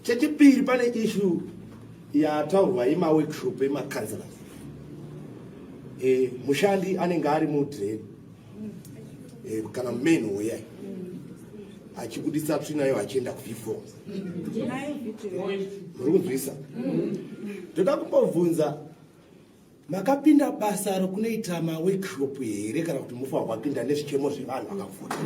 Chechipiri pane issue yataurwa workshop yemakanzura. Mushandi anenge ari mudhireni kana mumeni uya achibudisa tsvinayo achienda kuv4 muri kunzwisa. Ndoda kumbobvunza makapinda basa rokunoita maworkshop here kana kuti mufa kwapinda nezvichemo zvevanhu vakafunda?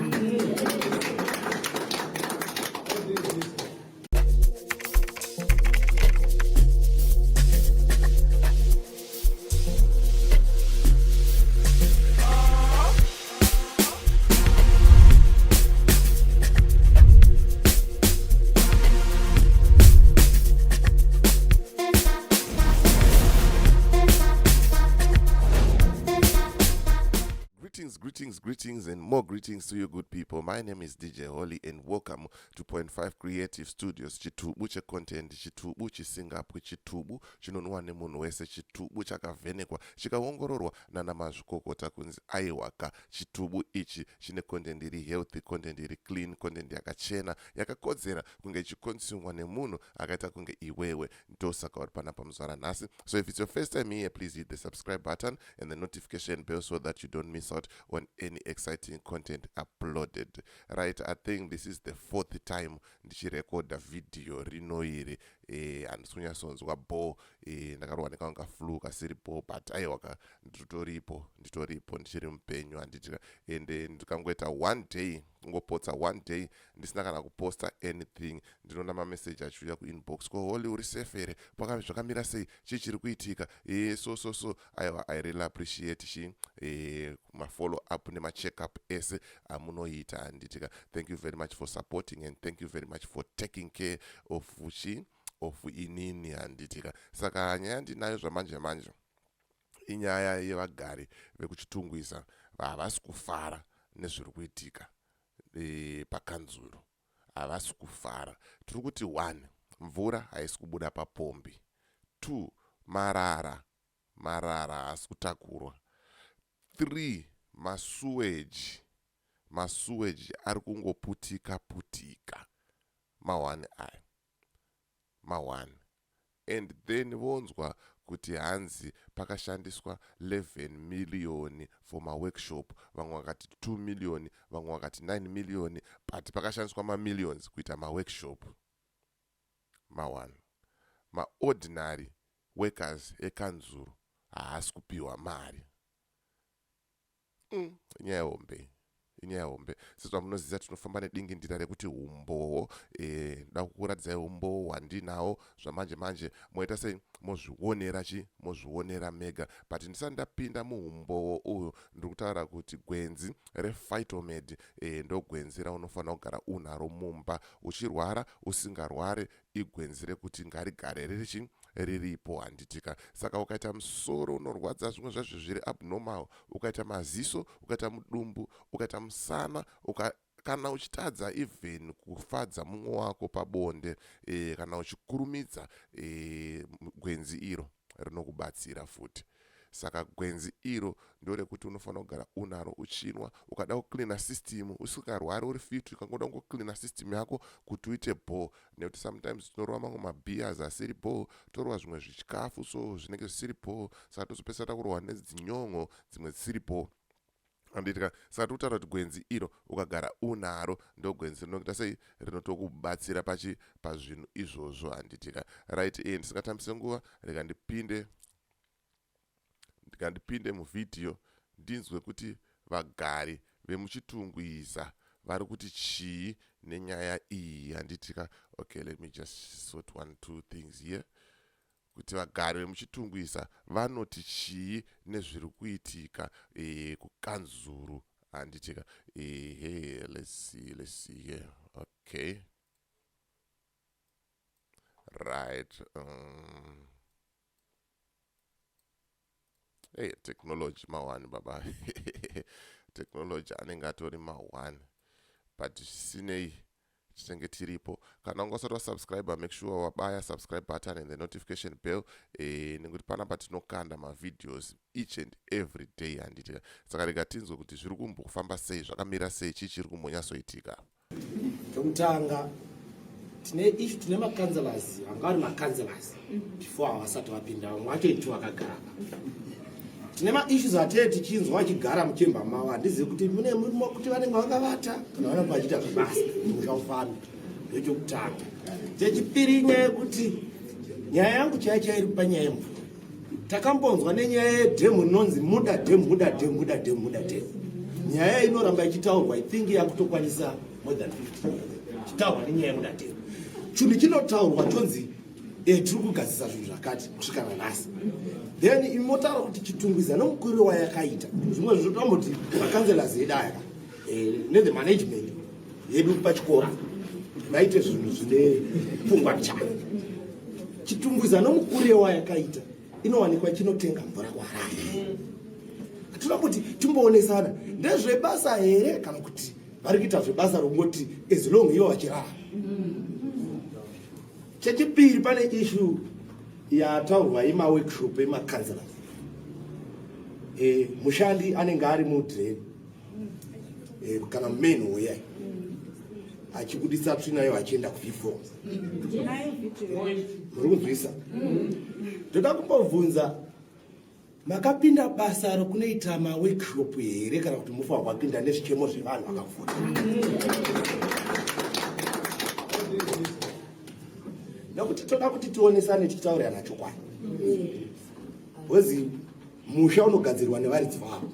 Greetings and more greetings to you good people. My name is DJ Holly and welcome to Point 5 Creative Studios. Chitubu che content, chitubu chisingapu, chitubu chinonwa nemunhu wese, chitubu chakavhenekwa chikaongororwa nana mazvikokota kunzi aiwaka. Chitubu ichi chine content iri healthy, content iri clean, content yakachena, yakakodzera kunge chikonsumwa nemunhu akaita kunge iwewe. Ndosaka uri panapa muzvara nhasi. So if it's your first time here, please hit the subscribe button and the notification bell so that you don't miss out on any exciting content uploaded. Right, I think this is the 4th time ndichirekoda video rinoiri handisonyasonzwa bo ndakarwa ndikanga flu kasiri bo but aiwaka nditoripo ndichiri mupenyu handitika ende ndikangoita one day ngopotsa one day ndisina kana kuposta anything ndinoona mamessage achiuya kuinbox ko Holly uri safe here zvakamira sei chichiri kuitika so aiwa I really appreciate follow up nema check up ese amunoita handitika. Thank you very much for supporting and thank you very much for taking care of inini handitika. Saka nyaya ndinayo zvamanje inyaya yevagari vekuchitungwiza havasi kufara nezviri kuitika pakanzuru. Havasi kufara. Tiri kuti 1 mvura haisi kubuda papombi, 2 marara haasi kutakurwa, 3 masuweji ari kungoputika ma1 aya ma1 and then vonzwa kuti hanzi pakashandiswa 11 million for maworkshop, vamwe vakati 2 million, vamwe vakati 9 million, but pakashandiswa mamillions kuita maworkshop ma1. Maordinary workers ekanzuru haasi kupiwa mari. Inyaya hombe. Sezva munoziva tinofamba nedingindira rekuti umbowo nda kukuradzai umbowo hwandinawo zvamanje moita sei mozvionera mega. But ndisati ndapinda muumbowo uyu ndiri kutaura kuti gwenzi rephytomed ndo gwenzi raunofanira kugara unaro mumba, uchirwara usingarware, igwenzi rekuti ngarigare riripo handitika. Saka ukaita musoro unorwadza zvimwe zvazvo zviri abnormal, ukaita maziso, ukaita mudumbu, ukaita musana, kana uchitadza even kufadza mumwe wako pabonde, kana uchikurumidza, gwenzi iro rinokubatsira futi. Saka gwenzi iro ndorekuti unofanira kugara unaro uchinwa. Ukada kucleana system usikarwari uri fit, ukangoda kungocleana system yako kuti uite ball, nekuti sometimes tinorova mamwe mabeers asiri ball, torova zvimwe zvichikafu so zvinenge zvisiri ball, saka tozopesa takurova nedzinyongo dzimwe dzisiri ball handitika. Saka tikutaura kuti gwenzi iro ukagara unaro ndo gwenzi rinoita sei rinotokubatsira pazvinhu izvozvo handitika. Right, ndisingatambise nguva rega ndipinde muvidhiyo ndinzwe kuti vagari vemuchitungwiza vari kuti chii nenyaya iyi handitika. Okay, let me just sort 1-2 things here. Kuti vagari vemuchitungwiza vanoti chii nezviri kuitika kukanzuru handitika. Let's see here. Okay, right. Technology ma1 baba. Technology anenge atori ma1 but sinei chinenge tiripo. Kana ungasati wasubscribe, make sure wabaya subscribe button and the notification bell nekuti panapa tinokanda mavideos each and every day handitika. Saka rega tinzwe kuti zviri kumbofamba sei, zvakamira sei, chii chiri kumbonyasoitika. Chokutanga tine makanzelazi anga ari makanzelazi before havasati vapinda vamwe vacho itu vakagara tine maissues atee tichinzwa vachigara muchemba mavo handizivi kuti mune murimo kuti vanenge vakavata kana vanenge vachiita zvebasa muchaufana ndechokutanga. Chechipiri nyaya yekuti nyaya yangu chaiyo iri panyaya yemvura. Takambonzwa nenyaya yedhemu inonzi muda dhemu. Nyaya inoramba ichitaurwa I think yakutokwanisa more than 50 chitaurwa nenyaya yemuda dhemu. Chinhu chinotaurwa chonzi tiri kugadzisa zvinhu zvakati kusvika nanhasi. Then imotaura kuti Chitungwiza nomukuru wayakaita zvimwe zvinotambuti makanzelazi edu aya nethe management yedu pachikora vaite zvinhu zvine pfungwa chana. Chitungwiza nomukuru wayakaita inowanikwa chinotenga mvura kuharare. Hatuna kuti timboonesana ndezvebasa here kana kuti vari kuita zvebasa rongoti as long ivo vachirara. Chechipiri pane issue yataurwa yemaworkshop emakanzela. Mushandi anenge ari mudhireni kana mumeni uyai achibudisa tsvina iyo achienda kuv4 muri kunzwisa. Ndoda kumbobvunza makapinda basa rokunoita maworkshop here kana kuti mufa kwapinda nezvichemo zvevanhu vakafunda. Nokuti toda kuti tionesane tichitaurirana chokwadi. Wezi musha unogadzirwa nevaridzi vavo.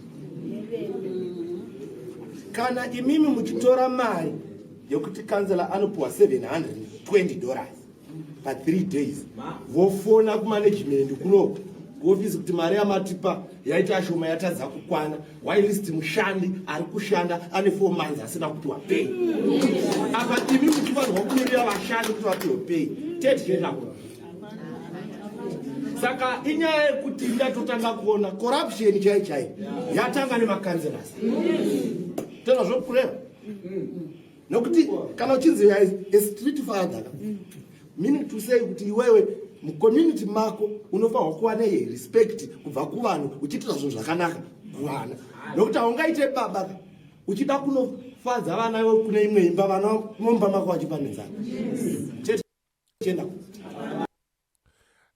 Kana imimi muchitora mari yokuti kanzela anopuwa $720 pa 3 days vofona kumanagement kunoko kuofisi kuti mari yamatipa yaita shoma yatadza kukwana whilst mushandi ari kushanda ane 4 months asina kuti wapei. Apa imi muchifanirwa kumirira vashandi kuti vapiwe pei tetitenako. Saka inyaya yekuti ndatotanga kuona corruption chaiyo yatanga nemakanzelas. Tena zvokureva nokuti kana uchinzi a street father meaning to say kuti iwewe mucommunity mako unofanirwa kuva respect kubva kuvanhu uchiita zvinhu zvakanaka kuvana. Nokuti haungaite baba uchida kunofadza vana kune imwe imba vana momba mako vachipanenzana.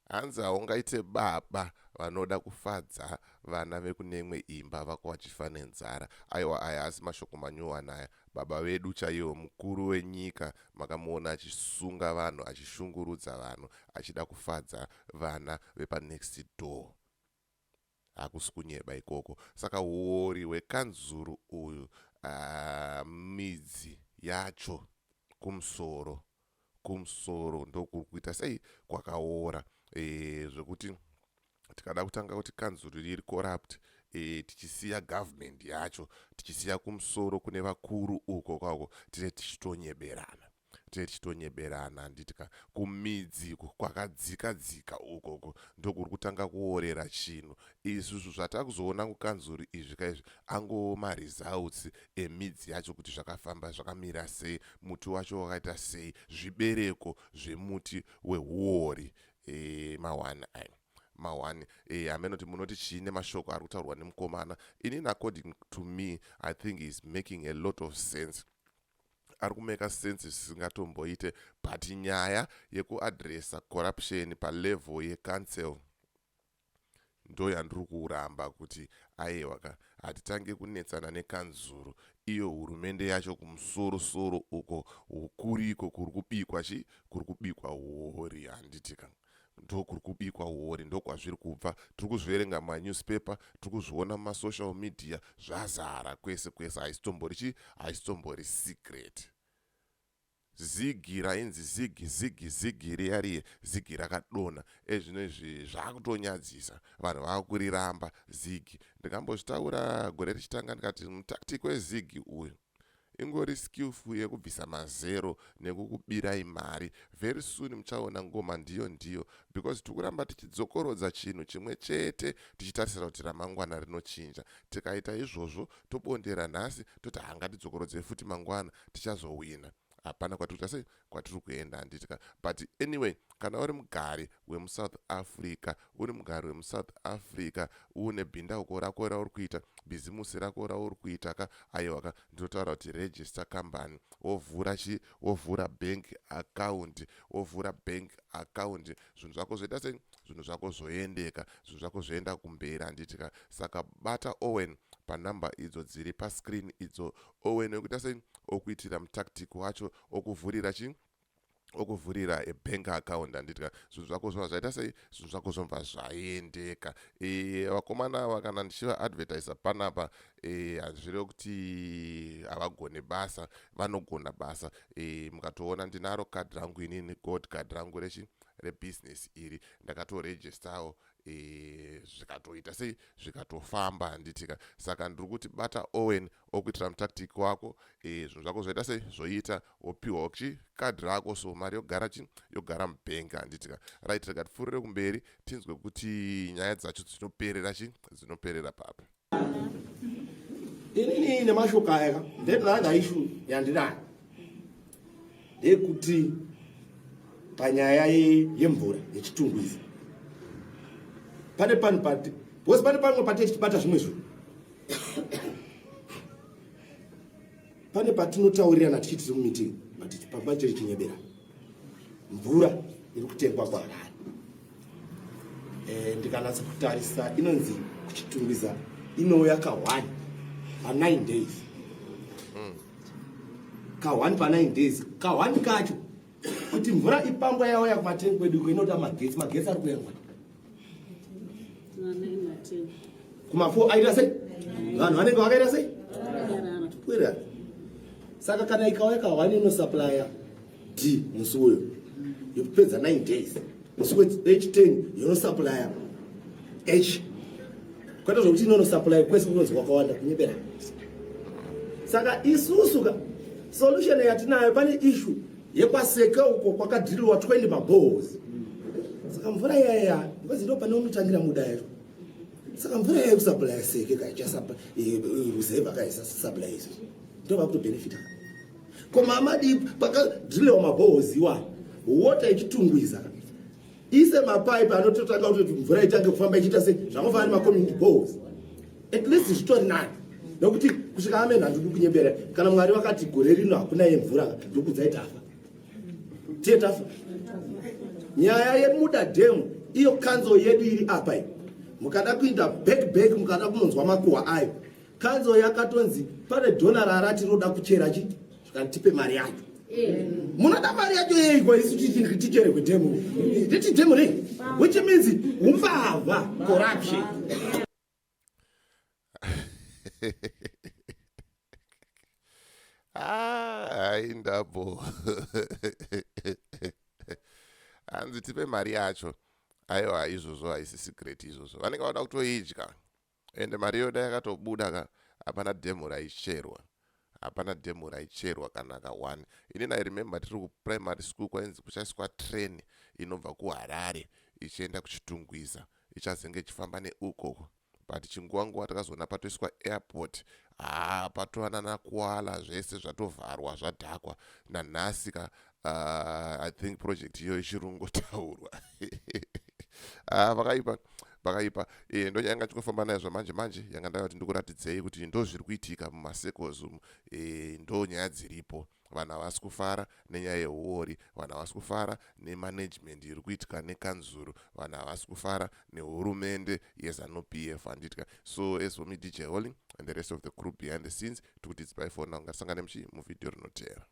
Hanzi haungaite baba vanoda kufadza vana vekune imwe imba vako vachifa nenzara. Aiwa aya asi mashoko manyuwana aya. Baba vedu chaiwo mukuru wenyika makamuona achisunga vanhu achishungurudza vanhu achida kufadza vana vepa next door. Hakusi kunyeba ikoko. Saka uori wekanzuru uyu midzi yacho kumsoro ndokuri kuita sei kwakaora. Zvekuti tikada kutanga kuti kanzuru riri corrupt tichisiya government yacho tichisiya kumsoro kune vakuru uko kwako tiri tichitonyeberana nditika kumidzi kwakadzika ukoko ndokuri kutanga kuorera chinhu. Izvi zvatakuzoona kukanzuru izvi kaizvi ango results emidzi yacho kuti zvakafamba zvakamira sei, muti wacho wakaita sei, zvibereko zvemuti wehuori. Mawani amenoti munoti chine mashoko ari kutaurwa nemukomana. Inini according to me I think is making a lot of sense. Ari kumeka sense zvisingatomboite, but nyaya yekuadressa corruption palevel yecouncil ndo yandiri kuramba kuti aiwa hatitange kunetsana nekanzuru. Iyo hurumende yacho kumsoro uko ukuriko kuri kubikwa uori handitika. Ndokuri kubikwa uori ndokwazviri kubva. Tiri kuzviverenga manewspaper, tiri kuzviona mumasocial media, zvazara kwese haisitombori secret. Zigi rainzi zigi riyariye zigi rakadonha. Ezvinezvi zvakutonyadzisa vanhu vakuriramba zigi. Ndikambozvitaura gore richitanga ndikati mutactic wezigi uyu ingori skillful yekubvisa mazero nekukubirai mari. Very soon muchaona ngoma ndiyo because tikuramba tichidzokorodza chinhu chimwe chete tichitarisira kuti ramangwana rinochinja. Tikaita izvozvo tobondera nhasi toti hanga tidzokorodze futi mangwana tichazowina. hapana kwatiri kuenda handitika. But anyway, kana uri mugari wemuSouth Africa, uri mugari wemuSouth Africa, une bhindauko rako rauri kuita, bhizimusi rako rauri kuita ka, aiwa ka, ndinotaura kuti register company, wovhura bank account, zvinhu zvako zvoita sei, zvinhu zvako zvoendeka, zvinhu zvako zvoenda kumberi handitika. Saka bata Owen panhamba idzo dziri pascreen idzo. Owen okuita sei, okuitira mutactic wacho okuvhurira bank account handitika. Zvinhu zvako zvobva zvaita sei, zvinhu zvako zvobva zvaendeka. Vakomana ava kana ndichiva advertisa panapa, hazvirevo kuti havagone basa, vanogona basa. Mukatoona ndinaro card rangu inini, gold card rangu rebusiness iri, ndakatoregistawo zvikatoita sei, zvikatofamba handitika. Saka ndiri kuti bata Owen okuitira mutactic wako, zvinhu zvako zvoita sei, zvoita wopiwa kadhi rako, so mari yogara mubenga handitika. Right, rega tipfuurire kumberi tinzwe kuti nyaya dzacho dzinoperera papa. Inini nemashoko aya ndenhanga ishu yandinayo ndekuti panyaya yemvura yeChitungwiza pane pati, because pane pamwe pati tichibata zvimwe zvinhu, pane patinotaurirana tichiti mumeeting, but pamba chiri chinyebera, mvura iri kutengwa kwaHarare. Ndikanatsa kutarisa inonzi kuChitungwiza inouya ka1 pa9 days, ka1 pa9 days, ka1 kacho kuti mvura ipambwa yauya kumatengi kwedu inoda magetsi ari kuyengwa kuma4 aita sei, vanhu vanenge vakaita sei kwera. Saka kana ikauya ka1 inosuplya D musi uyo yokupedza 9 days, musi H10 yonosuplya H, kwete zvokuti inonosuplya kwese kunonzi kwakawanda kunyebera. Saka isusu solution yatinayo, pane issue yekwaseka uko kwakadhirirwa 20 maboreholes. Saka mvura yaya because ndo pane unotangira muda yacho. Saka mvura yaya kusuplya seke ruseva kaisa supply isu ndo vakuto benefit. Koma amadi pakadhirirwa maboreholes iwa water ichitungwiza ise mapipe anototanga kuti mvura itange kufamba ichiita sei zvakafanana macommunity boreholes, at least zvitori nani, nokuti kusvika amene handidi kunyembera. Kana Mwari vakati gore rino hakuna yemvura, ndokudza tafa tietafa. Nyaya yemuda dhemu iyo kanzo yedu iri apa iyi, mukada kuinda back mukada kunonzwa makuhwa ayo, kanzo yakatonzi pane dhona rarati roda kuchera chi zvikantipe mari yacho. Munoda mari yacho yeiko isu tichere kwedhemu nditi dhemu nei, which means umbavha corruption. Indabo hanzi tipe mari yacho. Aiwa, izvozvo haisi secret izvozvo, vanenge vada kutoidya, ende mari yoda yakatobuda ka, hapana dhemu raicherwa kana ka1. Inini I remember tiri kuprimary school kwainzi kuchaiswa train inobva kuHarare ichienda kuChitungwiza, ichazenge ichifamba neukoko. But chinguwa takazoona patoiswa airport, patova nakuwala, zvese zvatovharwa zvadhakwa. Nanhasi ka I think project iyo ichirungotaurwa. Vakaipa ndo nyaya yanga chikufamba nayo zvamanje yanga ndava kuti ndikuratidzei kuti ndo zviri kuitika mumasecos umu. Ndo nyaya dziripo, vanhu havasi kufara nenyaya yeuori, vanhu havasi kufara nemanagement iri kuitika neKanzuru, vanhu havasi kufara nehurumende yeZANU-PF handitika. So as for me DJ Holly and the rest of the crew behind the scenes, tikuti it's bye for now. Ngasangane muvidhio rinotevera.